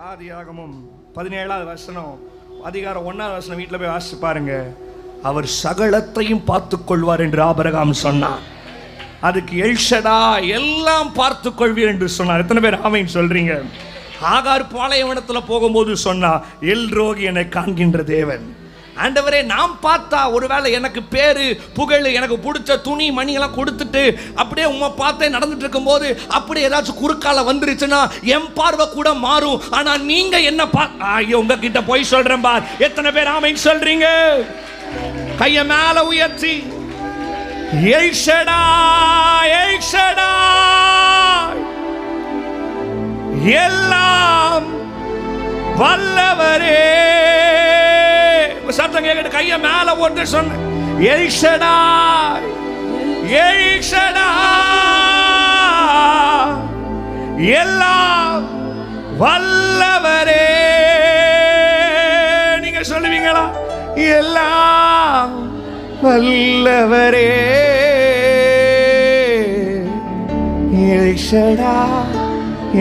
ஆதியாகமம் 17வது வசனம், அதிகாரம் 1வது வசனம் வீட்டில் போய் வாசிச்சு பாருங்க. அவர் சகலத்தையும் பார்த்து கொள்வார் என்று ஆபிரகாம் சொன்னார். அதுக்கு எல்ஷடா எல்லாம் பார்த்து கொள்வீர் என்று சொன்னார். எத்தனை பேர் ஆமென் சொல்றீங்க? ஆகார் பாலைவனத்தில் போகும்போது சொன்னா, எல்ரோகி என்னை காண்கின்ற தேவன். ஆண்டவரே, நாம் பார்த்தா ஒருவேளை எனக்கு பேரு புகழ், எனக்கு பிடிச்ச துணி மணி எல்லாம் கொடுத்துட்டு அப்படியே உம்மை பார்த்தே நடந்துட்டு இருக்கும்போது அப்படியே ஏதாச்சும் குறுக்கால வந்துருச்சுன்னா என் பார்வை கூட மாறும். ஆனா நீங்க என்ன ஐயோ, உங்ககிட்ட போய் சொல்றேன் பார். எத்தனை பேர் ஆமென் சொல்றீங்க? கைய மேல உயர்த்தி எல்ஷடாய் எல்ஷடாய் எல்லாம் வல்லவரே. சத்தம் கேட்கிட்டு கைய மேல போட்டு சொன்ன, எல்ஷடாய் எல்ஷடாய் எல்லாம் வல்லவரே. நீங்க சொல்லுவீங்களா? எல்லாம் வல்லவரே எல்ஷடா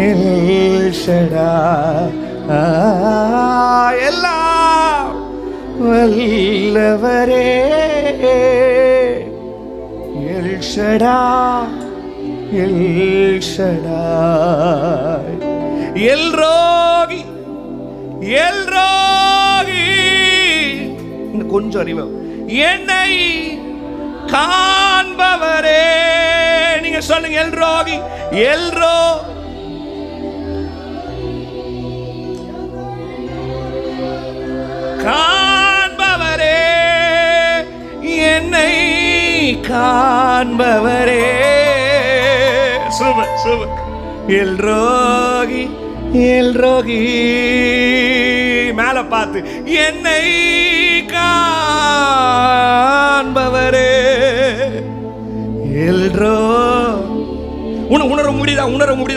எல்ஷடா எல்லாம் வல்லவரே எல்ஷடா எல்ஷடா எல்ரோகி எல்ரோகி. இன்னும் கொஞ்சம் அறிவு, என்னை காண்பவரே. நீங்க சொல்லுங்க, எல்ரோகி எல்ரோ காண்பவரே, என்னை காண்பவரே. Super super. எல்ரோகி எல்ரோகி மேல பார்த்து, என்னை காண்பவரே எல்ரோ. உணர முடியுதா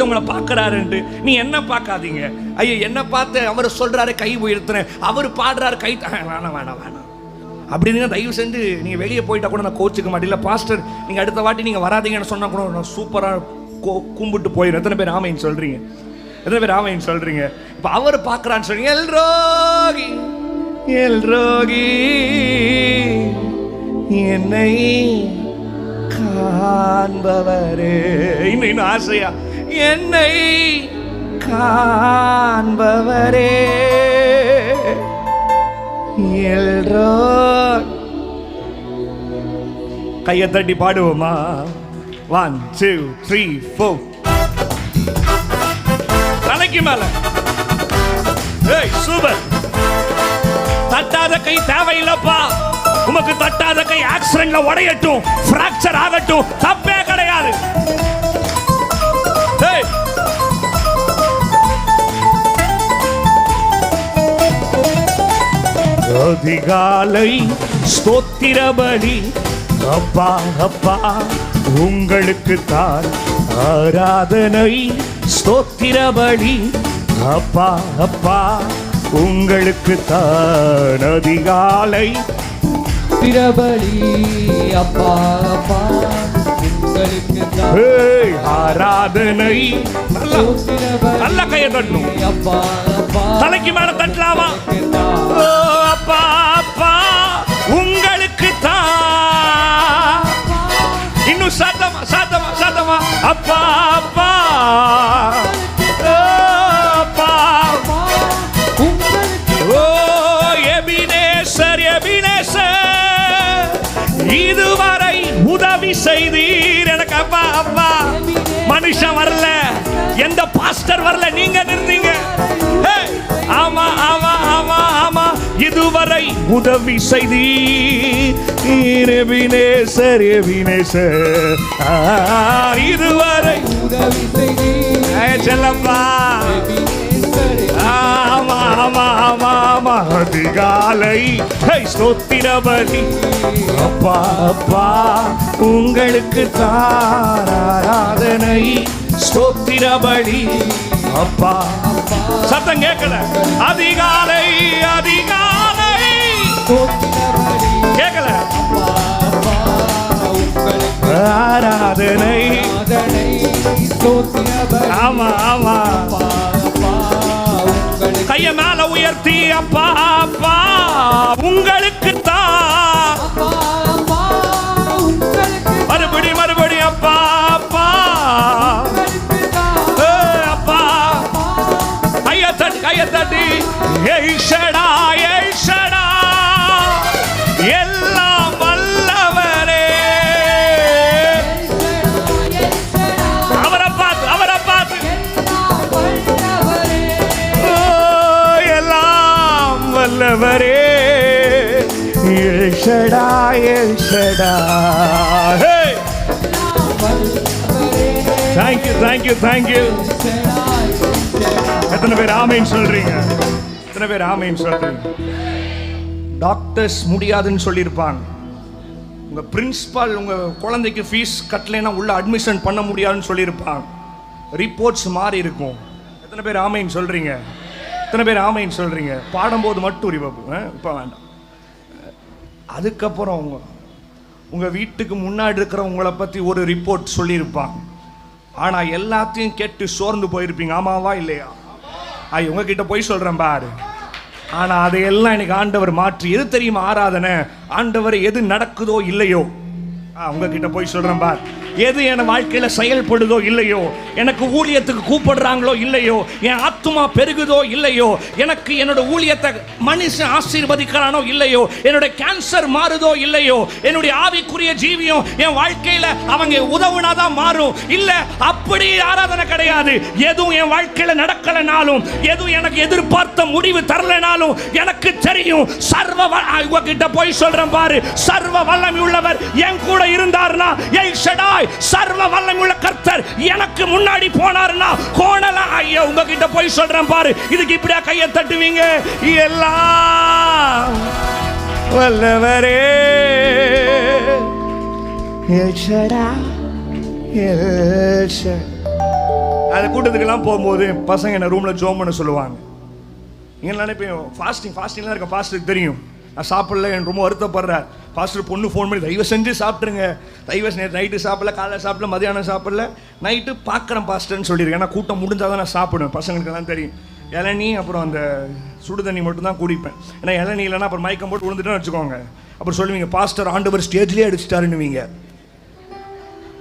உங்களை பார்க்கறாருன்ட்டு? நீ என்ன பார்க்காதீங்க. ஐயோ, என்ன பார்த்து அவர் சொல்றாரு கை உயர்த்துறேன், அவர் பாடுறாரு கை. வேணாம் வேணாம் வேணாம் அப்படின்னு தயவு செஞ்சு நீங்க வெளியே போயிட்டா கூட நான் கோச்சுக்க மாட்டேன். பாஸ்டர், நீங்க அடுத்த வாட்டி நீங்க வராதீங்கன்னு சொன்னா கூட நான் சூப்பரா கும்பிட்டு போயிடும். எத்தனை பேர் ஆமைன்னு சொல்றீங்க? எத்தனை பேர் ஆமைன்னு சொல்றீங்க? இப்ப அவர் பார்க்கறான்னு சொல்றீங்க. எல்ரோகி எல்ரோகி என்னை காண்பவரே. இன்னும் ஆசையா, என்னை காண்பவரே எல்ரோ. கையை தட்டி பாடுவோமா? 1 2 3 4. தலைக்கு மேல. ஏய் சூப்பர். தட்டாத கை தேவையில்லப்பா. உமக்கு தட்டாத கை ஆக்சிடென்ட்ல உடையட்டும், பிராக்சர் ஆகட்டும், தப்பே கிடையாது. அதிகாலை ஸ்தோத்திர பலி அப்பா அப்பா உங்களுக்கு தான் ஆராதனை. ஸ்தோத்திர பலி அப்பா அப்பா உங்களுக்கு தான் அதிகாலை திரபலி அப்பா அப்பா உங்களுக்கு தான் ஆராதனை. நல்ல கையை தட்டணும். அப்பா அப்பா தலைக்கு மேல தட்டலாமா? அப்பா அப்பா உங்களுக்கு தான். இன்னும் சத்தமா சத்தமா சத்தமா. அப்பா அப்பா அப்பா ஓ எபினேசர் எபினேசர் இதுவரை உதவி செய்தீர் எனக்கு. அப்பா அப்பா மனுஷன் வரல, எந்த பாஸ்டர் வரல, நீங்க நின்றீங்க. ஆமா ஆமா ஆமா ஆமா, இதுவரை உதவி செய்தீர் எபினேசர் எபினேசர். இதுவரை உதவி செய்தீர் செல்லப்பா. ஆமா ஆமா ஆமா ஆமா அதிகாலை ஸ்தோத்திர பலி அப்பா அப்பா உங்களுக்கு ஆராதனை. ஸ்தோத்திர பலி அப்பா. சத்தம் கேட்கல. அதிகாலை அதிகாலை கேட்கல. ஆராதனை ஆமா ஆமா உயர்த்தி அப்பா அப்பா உங்களுக்கு தான். மறுபடி அப்பா அப்பா அப்பா கையை தட்டி எல் ஷடாய் எல்லாம் வல்லவரே. அவரை பார்த்து எல்லாம் வல்லவரே. L Shaddai thank you. எத்தனை பேர் ஆமேன் சொல்றீங்க? டாக்டர்ஸ் முடியாதுன்னு சொல்லியிருப்பாங்க. உங்க பிரின்சிபால் உங்க குழந்தைக்கு ஃபீஸ் கட்டலைன்னா உள்ள அட்மிஷன் பண்ண முடியாதுன்னு சொல்லியிருப்பாங்க. ரிப்போர்ட்ஸ் மாறி இருக்கும். எத்தனை பேர் ஆமேன் சொல்றீங்க? பாடும்போது மட்டும் இப்போ வேண்டாம். அதுக்கப்புறம் உங்க வீட்டுக்கு முன்னாடி இருக்கிற உங்களை பத்தி ஒரு ரிப்போர்ட் சொல்லியிருப்பாங்க. ஆனா எல்லாத்தையும் கேட்டு சோர்ந்து போயிருப்பீங்க. ஆமாவா இல்லையா? உங்ககிட்ட போய் சொல்றேன் பாரு. ஆனா அதையெல்லாம் இன்னைக்கு ஆண்டவர் மாற்றி, எது தெரியுமா ஆராதனை? ஆண்டவர் எது நடக்குதோ இல்லையோ, உங்ககிட்ட போய் சொல்றேன் பார், எது என் வாழ்க்கையில செயல்படுதோ இல்லையோ, எனக்கு ஊழியத்துக்கு கூப்பிடுறாங்களோ இல்லையோ, என் ஆத்துமா பெருகுதோ இல்லையோ, எனக்கு என்னோட ஊழியத்தை மனுஷன் ஆசீர்வதிக்கிறானோ இல்லையோ, என்னோட கேன்சர் மாறுதோ இல்லையோ, என்னுடைய ஆவிக்குரிய ஜீவியம் என் வாழ்க்கையில அவங்க உதவுனாதான் மாறும். இல்ல அப்படி ஆராதனை கிடையாது. எதுவும் என் வாழ்க்கையில நடக்கலனாலும், எதுவும் எனக்கு எதிர்பார்த்த முடிவு தரலனாலும் எனக்கு தெரியும் உங்ககிட்ட போய் சொல்றேன் பாரு, சர்வ வல்லமை உள்ளவர் என் கூட இருந்தார்னா, எல் ஷடாய் சர்வ வல்லமையுள்ள கர்த்தர் எனக்கு முன்னாடி போனார்னா கோணலாம். ஐயோ உங்ககிட்ட போய் சொல்றேன் பாரு, இதுக்கு இப்படியா கையை தட்டுவீங்க? எல்லாம் வல்லவரே. அது கூட்டத்துக்கெல்லாம் போகும்போது பசங்க என்ன ரூம்ல ஜோம் பண்ண சொல்லுவாங்க. நீங்க நினைப்பேன் ஃபாஸ்டிங்லாம் இருக்க. பாஸ்டருக்கு தெரியும் நான் சாப்பிடல, என் ரொம்ப வருத்தப்படுறார். பாஸ்டர் பொண்ணு ஃபோன் பண்ணி தயவு செஞ்சு சாப்பிட்ருங்க, தயவு செஞ்சு நைட்டு சாப்பிடல, காலையில் சாப்பிடல, மதியானம் சாப்பிடல, நைட்டு பார்க்குறேன் பாஸ்டர்ன்னு சொல்லியிருக்கேன். ஏன்னா கூட்டம் முடிஞ்சால் தான் நான் சாப்பிடுவேன். பசங்களுக்கெல்லாம் தெரியும். இளநீ அப்புறம் அந்த சுடு தண்ணி மட்டும் தான் குடிப்பேன். ஏன்னா இளநீ இல்லைன்னா அப்புறம் மயக்கம் போட்டு விழுந்துட்டேன்னு வச்சுக்கோங்க. அப்புறம் சொல்லுவீங்க பாஸ்டர் ஆண்டவர் ஸ்டேஜ்லேயே அடிச்சிட்டாருன்னுவீங்க.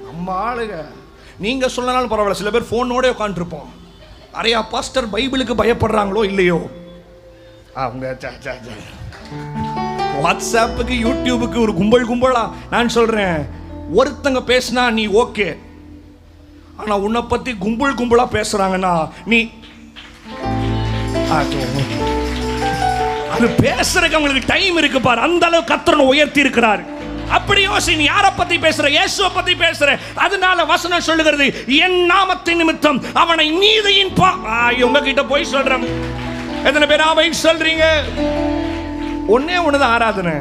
நம்ம ஆளுங்க நீங்கள் சொல்லனாலும் பரவாயில்ல. சில பேர் ஃபோனோட உட்காந்துருப்போம். நிறையா பாஸ்டர் பைபிளுக்கு பயப்படுறாங்களோ இல்லையோ, அவங்க வாட்ஸ்அப்புக்கு யூடியூபுக்கு ஒரு கும்பலா. நான் சொல்றேன், ஒருத்தங்க பேசினா நீ ஓகே, ஆனா உன்னை பத்தி கும்பலா பேசுறாங்கன்னா நீ அது பேசுறதுக்கு அவங்களுக்கு டைம் இருக்கு பாரு. அந்த அளவு கர்த்தர் உயர்த்தி இருக்கிறார். அப்படி யோசி, நீ யாரை பத்தி பேசுற? இயேசுவை பத்தி பேசுற. அதனால வசனம் சொல்லுகிறது, என் நாமத்தின் நிமித்தம் அவனை நீதியின் உங்ககிட்ட போய் சொல்றேன். எத்தனை பேர் ஆமென் சொல்றீங்க? ஒன்னே ஒண்ணுதான் ஆராதனை.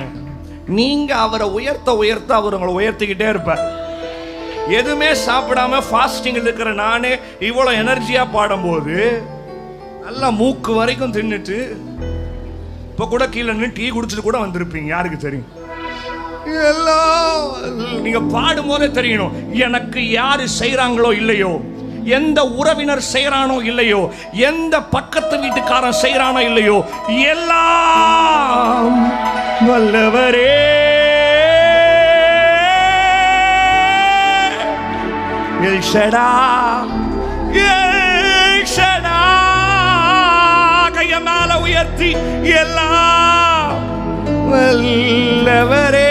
நீங்க அவரை உயர்த்த அவர் உங்களை உயர்த்திக்கிட்டே இருப்பார். எதுவுமே சாப்பிடாம ஃபாஸ்டிங் இருக்கிற நானே இவ்வளவு எனர்ஜியா பாடும்போது, நல்லா மூக்கு வரைக்கும் தின்னுட்டு இப்ப கூட கீழே நின்று டீ குடிச்சிட்டு கூட வந்திருப்பீங்க. யாருக்கு தெரியும்? எல்லாம் நீங்க பாடும் போதே தெரியணும். எனக்கு யாரு செய்யறாங்களோ இல்லையோ, எந்த உறவினர் செய்யறானோ இல்லையோ, எந்த பக்கத்து வீட்டுக்காரன் செய்யறானோ இல்லையோ, எல்லாம் வல்லவரே. எல் ஷடாய் கைய மேல உயர்த்தி எல்லாம் வல்லவரே.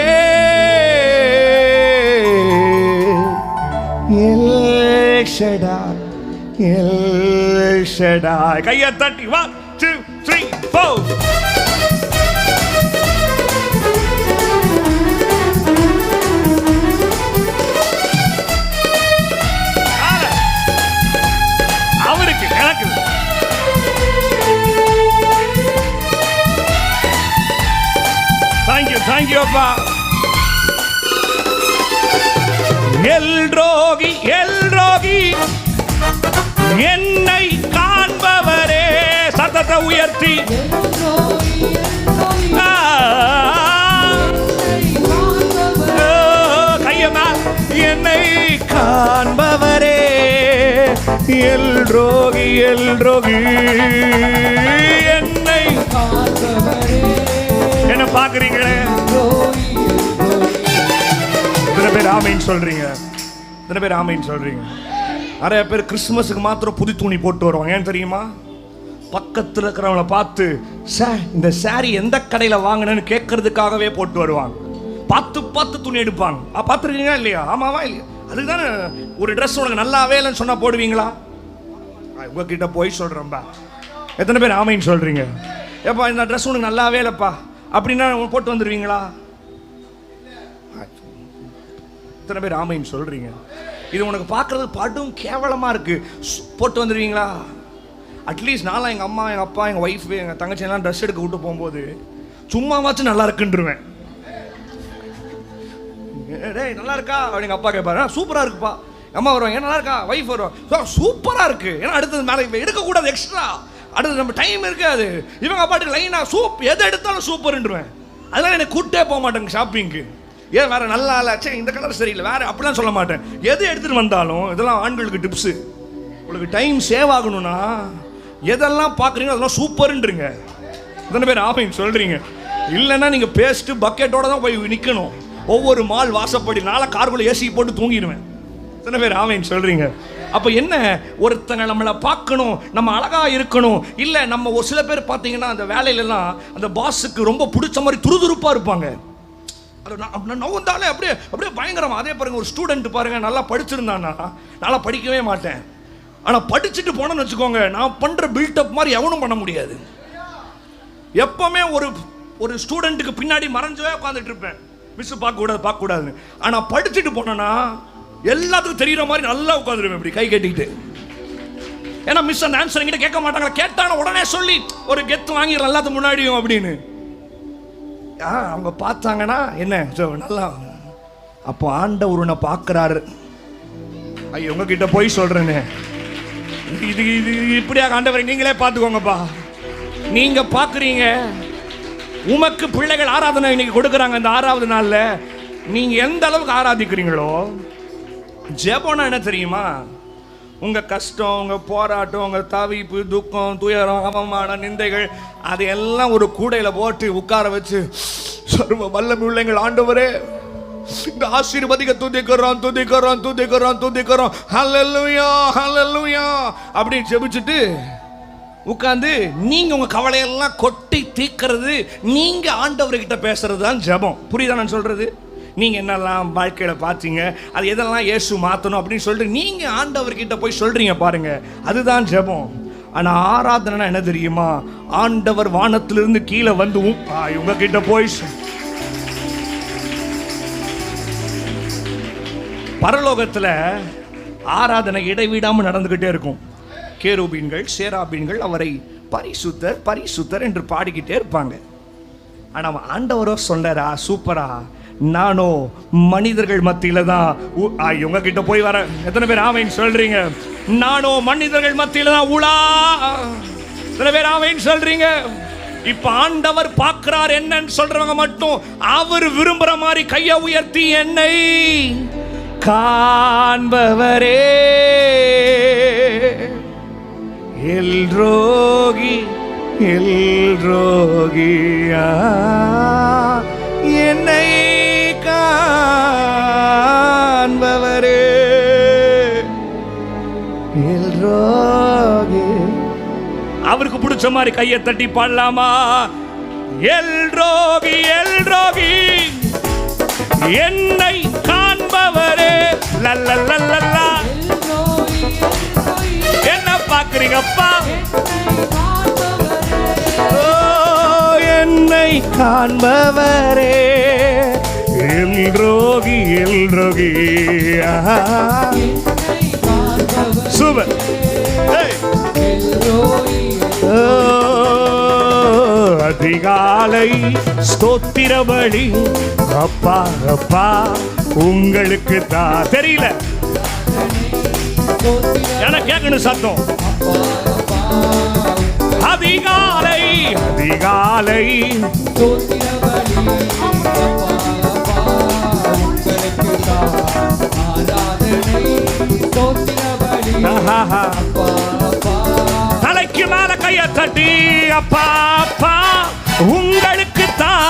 எல் ஷடாய் கையை தட்டி 1 2 3 4. அவருக்கு எனக்கு தேங்க்யூ அப்பா. எல்ரோகி என்னை காண்பவரே. சத்தத்தை உயர்த்தி கையனால் என்னை காண்பவரே. எல்ரோகி என்னை என்ன பாக்குறீங்களே? இத்தனை பேர் ஆமைன்னு சொல்றீங்க, இத்தனை பேர் ஆமைன்னு சொல்றீங்க. நிறைய பேர் கிறிஸ்துமஸுக்கு மாத்திரம் புது துணி போட்டு வருவாங்க. ஏன் தெரியுமா? பக்கத்தில் இருக்கிறவங்கள பார்த்து இந்த சாரி எந்த கடையில் வாங்கினேன்னு கேட்கறதுக்காகவே போட்டு வருவாங்க. பார்த்து பார்த்து துணி எடுப்பாங்க. பார்த்துருக்கீங்களா இல்லையா? ஆமாவா இல்லையா? அதுக்கு தானே ஒரு ட்ரெஸ் உனக்கு நல்லாவே இல்லைன்னு சொன்னால் போடுவீங்களா? உங்ககிட்ட போய் சொல்கிறேன்ப்பா. எத்தனை பேர் ஆமைன்னு சொல்கிறீங்க? ஏப்பா இந்த ட்ரெஸ் உனக்கு நல்லாவே இல்லைப்பா அப்படின்னா போட்டு வந்துடுவீங்களா? எத்தனை பேர் ஆமைன்னு சொல்கிறீங்க? இது உனக்கு பார்க்குறது படும் கேவலமாக இருக்குது, போட்டு வந்துடுவீங்களா? அட்லீஸ்ட் நான்லாம் எங்கள் அம்மா, எங்கள் அப்பா, எங்கள் ஒய்ஃபு, எங்கள் தங்கச்சி எல்லாம் ட்ரெஸ் எடுக்க விட்டு போகும்போது சும்மாவாச்சும் நல்லா இருக்குன்றுவேன். டேய் நல்லா இருக்கா அப்படின்னு அப்பா கேட்பாரு. சூப்பராக இருக்குப்பா. அம்மா வருவாங்க, நல்லா இருக்கா? ஒய்ஃப் வருவாங்க, சூப்பராக இருக்குது. ஏன்னா அடுத்தது மேலே எடுக்கக்கூடாது, எக்ஸ்ட்ரா அடுத்து நம்ம டைம் இருக்காது. இவங்க அப்பாட்டுக்கு லைனாக எதை எடுத்தாலும் சூப்பர்ன்றுவேன். அதெல்லாம் எனக்கு கூட்டே போக மாட்டேங்க ஷாப்பிங்க்கு. ஏன் வேறு நல்லா இல்லை, சரி இந்த கலர் சரியில்லை, வேறு அப்படிலாம் சொல்ல மாட்டேன். எது எடுத்துகிட்டு வந்தாலும் இதெல்லாம் ஆண்களுக்கு டிப்ஸு. உங்களுக்கு டைம் சேவ் ஆகணும்னா எதெல்லாம் பார்க்குறீங்களோ அதெல்லாம் சூப்பர்ன்றீங்க. இத்தனை பேர் ஆமைன்னு சொல்கிறீங்க. இல்லைன்னா நீங்கள் பேஸ்ட்டு பக்கெட்டோட தான் போய் நிற்கணும். ஒவ்வொரு மால் வாசப்படி நாளை கார்குள்ளே ஏசி போட்டு தூங்கிடுவேன். இத்தனை பேர் ஆமைன்னு சொல்கிறீங்க. அப்போ என்ன, ஒருத்தங்க நம்மளை பார்க்கணும், நம்ம அழகாக இருக்கணும். இல்லை நம்ம ஒரு சில பேர் பார்த்தீங்கன்னா அந்த வேலையிலலாம் அந்த பாஸுக்கு ரொம்ப பிடிச்ச மாதிரி துருதுருப்பாக இருப்பாங்க. அது நவுந்தாலே அப்படியே அப்படியே பயங்கரமாக. அதே பாருங்கள், ஒரு ஸ்டூடெண்ட் பாருங்கள், நல்லா படிச்சிருந்தானா நல்லா படிக்கவே மாட்டேன், ஆனால் படிச்சுட்டு போனோன்னு வச்சுக்கோங்க, நான் பண்ணுற பில்டப் மாதிரி எவனும் பண்ண முடியாது. எப்போவுமே ஒரு ஸ்டூடெண்ட்டுக்கு பின்னாடி மறைஞ்சவே உட்காந்துட்டு இருப்பேன். மிஸ் பார்க்கக்கூடாதுன்னு. ஆனால் படிச்சுட்டு போனேன்னா எல்லாத்துக்கும் தெரிகிற மாதிரி நல்லா உட்காந்துருவேன் இப்படி கை கட்டிக்கிட்டு. ஏன்னா மிஸ் அந்த ஆன்சர் என்கிட்ட கேட்க மாட்டாங்களா, கேட்டான உடனே சொல்லி ஒரு கெத்து வாங்கிடுறேன் எல்லாத்துக்கு முன்னாடியும் அப்படின்னு. அவங்க பார்த்தாங்கன்னா என்ன நல்லா. அப்போ ஆண்டவர் உன்னை பார்க்குறாரு. ஐயோ உங்ககிட்ட போய் சொல்கிறேன்னு, இது இது இப்படியாக ஆண்டவரை நீங்களே பார்த்துக்கோங்கப்பா. நீங்கள் பார்க்குறீங்க, உமக்கு பிள்ளைகள் ஆராதனை இன்னைக்கு கொடுக்குறாங்க. இந்த 6வது நாளில் நீங்கள் எந்த அளவுக்கு ஆராதிக்கிறீங்களோ, ஜெபம்னா என்ன தெரியுமா? உங்கள் கஷ்டம், உங்கள் போராட்டம், உங்கள் தவிப்பு, துக்கம், துயரம், அவமானம், நிந்தைகள் அதையெல்லாம் ஒரு கூடையில் போட்டு உட்கார வச்சு, சர்வ வல்லமை உள்ளங்கள் ஆண்டவரே இந்த ஆசீர்வதிக்க துதிக்கிறோம் துதிக்கிறோம் துதிக்கிறோம் துதிக்கிறோம் ஹல்லேலூயா ஹல்லேலூயா அப்படின்னு ஜெபிச்சுட்டு உட்காந்து நீங்கள் உங்கள் கவலையெல்லாம் கொட்டி தீர்க்கிறது, நீங்கள் ஆண்டவர்கிட்ட பேசுறது தான் ஜெபம். புரியுதா நான் சொல்கிறது? நீங்கள் என்னெல்லாம் வாழ்க்கையில் பார்த்தீங்க, அது எதெல்லாம் இயேசு மாற்றணும் அப்படின்னு சொல்லிட்டு நீங்கள் ஆண்டவர்கிட்ட போய் சொல்கிறீங்க பாருங்கள், அதுதான் ஜெபம். ஆனால் ஆராதனை என்ன தெரியுமா? ஆண்டவர் வானத்திலிருந்து கீழே வந்து உங்ககிட்ட போய் பரலோகத்தில் ஆராதனை இடைவிடாமல் நடந்துக்கிட்டே இருக்கும். கேருபீன்கள் சேராபீன்கள் அவரை பரிசுத்தர் பரிசுத்தர் என்று பாடிக்கிட்டே இருப்பாங்க. ஆனால் ஆண்டவரோ சொல்றாரா, சூப்பரா, நானோ மனிதர்கள் மத்தியில தான் உங்ககிட்ட போய் வர. எத்தனை பேர் ஆமைன்னு சொல்றீங்க? நானோ மனிதர்கள் மத்தியில தான் உலா. எத்தனை பேர் ஆமைன்னு சொல்றீங்க? இப்ப ஆண்டவர் பார்க்கிறார் என்னன்னு சொல்றவங்க மட்டும் அவர் விரும்புற மாதிரி கையை உயர்த்தி, என்னை காண்பவரே எல்ரோகி எல்ரோகியா, என்னை காண்பவரே எல்ரோகி. அவருக்கு பிடிச்ச மாதிரி கையை தட்டி பாடலாமா? எல்ரோகி எல்ரோகி என்னை காண்பவரே லல்லல்லல்லா. என்ன பார்க்குறீங்கப்பா? என்னை காண்பவரே எல்ரோகி எல்ரோகி. சூப்பர். அதிகாலை ஸ்தோத்திர பலி அப்பா அப்பா உங்களுக்கு தான். தெரியல, எனக்கு கேட்கணும் சத்தம். அதிகாலை அதிகாலை தலைக்கு மேல கைய தட்டி, அப்பா அப்பா உங்களுக்கு தான்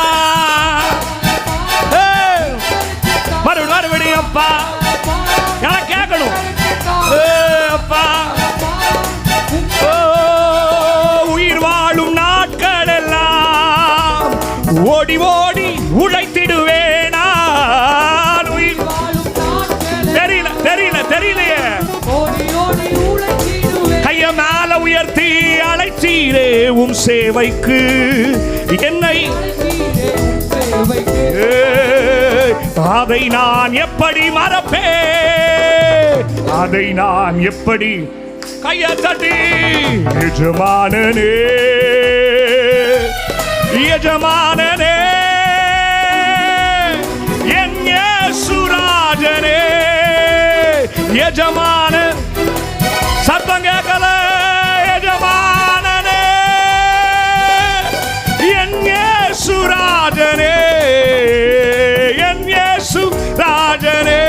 மறுபடியும் அப்பா யாரும் கேட்கணும். அப்பா உயிர் வாழும் நாட்கள் எல்லாம் ஓடி ஓடி உழைத்திடுவேனா. தெரியலையே கைய மேல உயர்த்தி அழைத்தீரே உம் சேவைக்கு என்னை. அதை நான் எப்படி மறப்பேன், அதை நான் எப்படி. கைய தட்டி எஜமானனே எஜமானனே என் இயேசுராஜனே எஜமான. சத்தம் கேட்கல. எஜமானனே என் இயேசுராஜனே என் இயேசுராஜனே.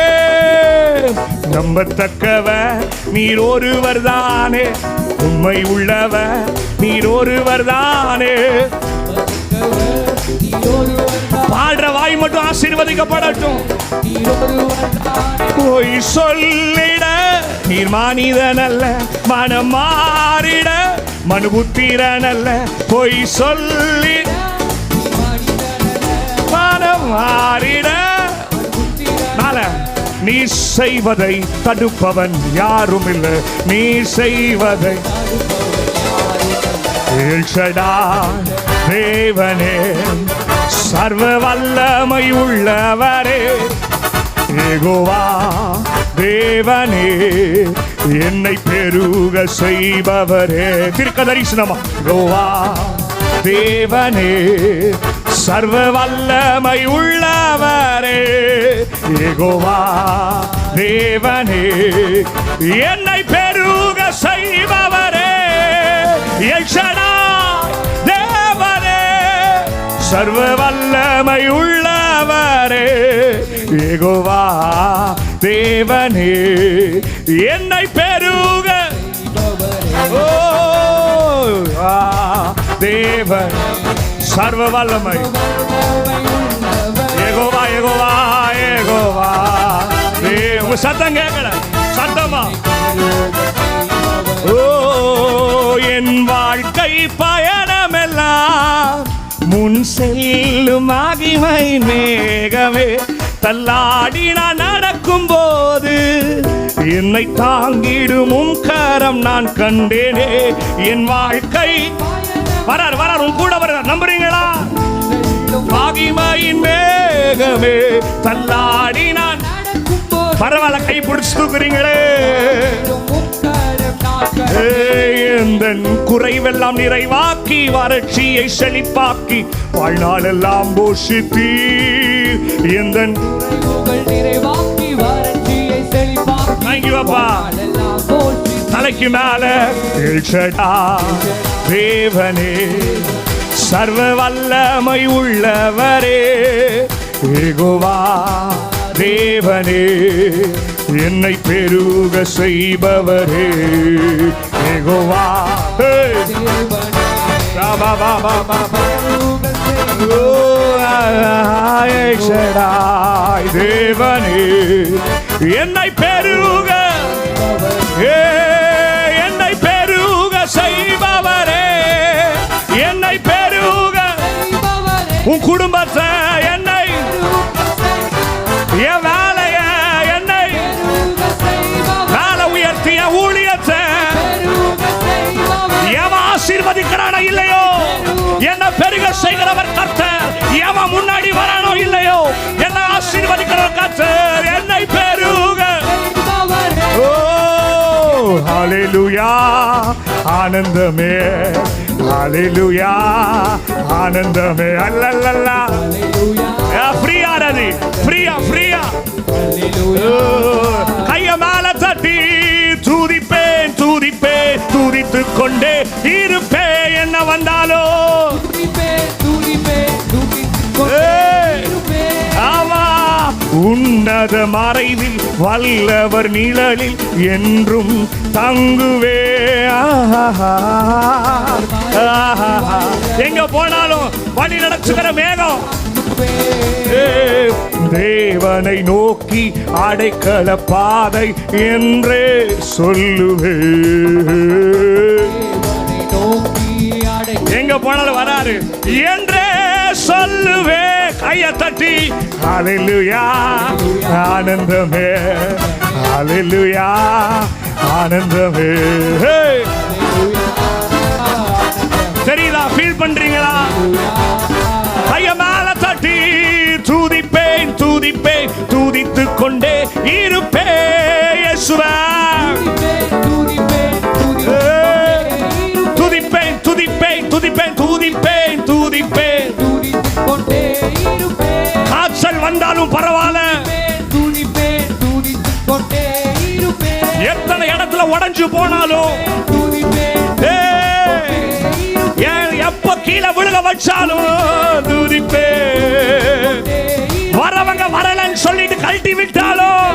நம்பத்தக்கவர் நீர் ஒருவர் தானே, உண்மை உள்ளவர் நீர் ஒருவர் தானே. பாடுற வாய் மட்டும் ஆசீர்வதிக்கப்படட்டும். போய் சொல்லிட நீர் மனிதன் அல்ல, மனம் மாறிட மனுபுத்திரன் அல்ல. போய் சொல்லி மனம் மாறிட. நீ செய்வதை தடுப்பவன் யாரும் இல்லை, நீ செய்வதை. தேவனே சர்வ வல்லமை உள்ளவரே, யெகோவா தேவனே என்னை பெருக செய்பவரே. தீர்க்க தரிசனமா. யெகோவா தேவனே சர்வ வல்லமை உள்ளவரே, யெகோவா தேவனே என்னை பெருக செய்பவரே. எல் ஷடாய் தேவனே சர்வ வல்லமை உள்ளவரே, யெகோவா தேவனே என்னை பெருக. தேவன் சர்வ வல்லமை. யெகோவா யெகோவா யெகோவா. உங்க சத்தம் கேட்கல. சத்தமா. என் வாழ்க்கை பயணமெல்லாம் முன் செல்லும் மகிமை மேகமே. தள்ளாடி நான் நடக்கும் போது என்னை தாங்கிடும் உம் கரம் நான் கண்டேனே. என் வாழ்க்கை வரார் உன் கூட வரார். நம்புறீங்களா? மகிமையின் மேகமே தள்ளாடி நான். பரவாயில்ல, கை பிடிச்சு தூக்குறீங்களே. எந்தன் குறைவெல்லாம் நிறைவாக்கி வறட்சியை செழிப்பாக்கி வாழ்நாள் எல்லாம் போஷித்தீ. எந்தன் நிறைவாக்கி வறட்சியை செழிப்பாக்கி தலைக்கு மேல எல் ஷடாய் தேவனே சர்வ வல்லமை உள்ளவரே, யெகோவா தேவனே என்னை பெருக செய்பவரே, யெகோவா தேவனே என்னை பெருக என்னை பெருக செய்பவரே, என்னை பெருக. உன் குடும்பத்தை என்னை, என் வேலைய என்னை, வேலை உயர்த்திய ஊழியத்தை எவன் ஆசீர்வதிக்கிறானோ இல்லையோ, என்ன பெருக செய்கிறவர் கர்த்தர். எவன் முன்னாடி வரானோ இல்லையோ, என்ன ஆசீர்வதிக்கிறவர் கர்த்தர். என்னை பெருக. ஓ ஹல்லேலூயா ஆனந்தமே, ஹல்லேலூயா ஆனந்தமே. அல்லல்லல்லா ஃப்ரீயா ரதி, ஃப்ரீயா ஃப்ரீயா. கைய மேல தட்டி துதிப்பேன் துதிப்பேன் துதித்துக் கொண்டே இருப்பேன். என்ன வந்தாலோ ஆமா. உன்னத மறைவில் வல்லவர் நிழலில் என்றும் தங்குவே. எங்க போனாலும் வழி நடத்துகிற மேகம். தேவனை நோக்கி அடைக்கல பாதை என்றே சொல்லுவே. எங்க போனாலும் வராரு என்றே சொல்லுவே. கைய தட்டி ஹல்லேலூயா ஆனந்தமே, ஹல்லேலூயா ஆனந்தமே. தெரியுதா? ஃபீல் பண்றீங்களா? கைய மேல தட்டி துதிப்பேன் துதிப்பேன் துதித்துக் கொண்டே இருப்பேன் இயேசுவே. துதிப்பேன் துதிப்பேன் துதிப்பேன் துதிப்பேன் துதிப்பேன். காய்ச்சல் வந்தாலும் பரவாயில்ல, எத்தனை இடத்துல உடைஞ்சு போனாலும், எப்ப கீழே விழுக வச்சாலும் துதிப்பேன். வரவங்க வரலன்னு சொல்லிட்டு கழட்டி விட்டாலும்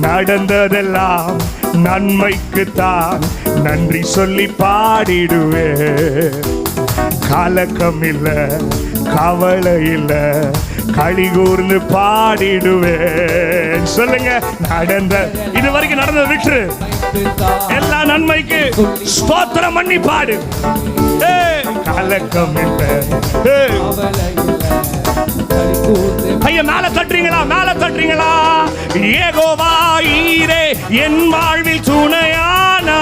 நடந்ததெல்லாம் நன்மைக்குத்தான் நன்றி சொல்லி பாடிடுவே. கலக்கம் இல்ல, கவலை இல்ல, களி கூர்ந்து பாடிடுவேன். சொல்லுங்க, நடந்த இது வரைக்கும் நடந்த விட்டு எல்லா நன்மைக்கு ஸ்தோத்திரம் பண்ணி பாடு. கலக்கம் இல்ல. ஐயா மேல தட்டுறீங்களா? மேல தட்டுறீங்களா? யெகோவா ஈரே என் வாழ்வில் துணையானா,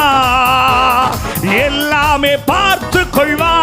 எல்லாமே பார்த்து கொள்வா.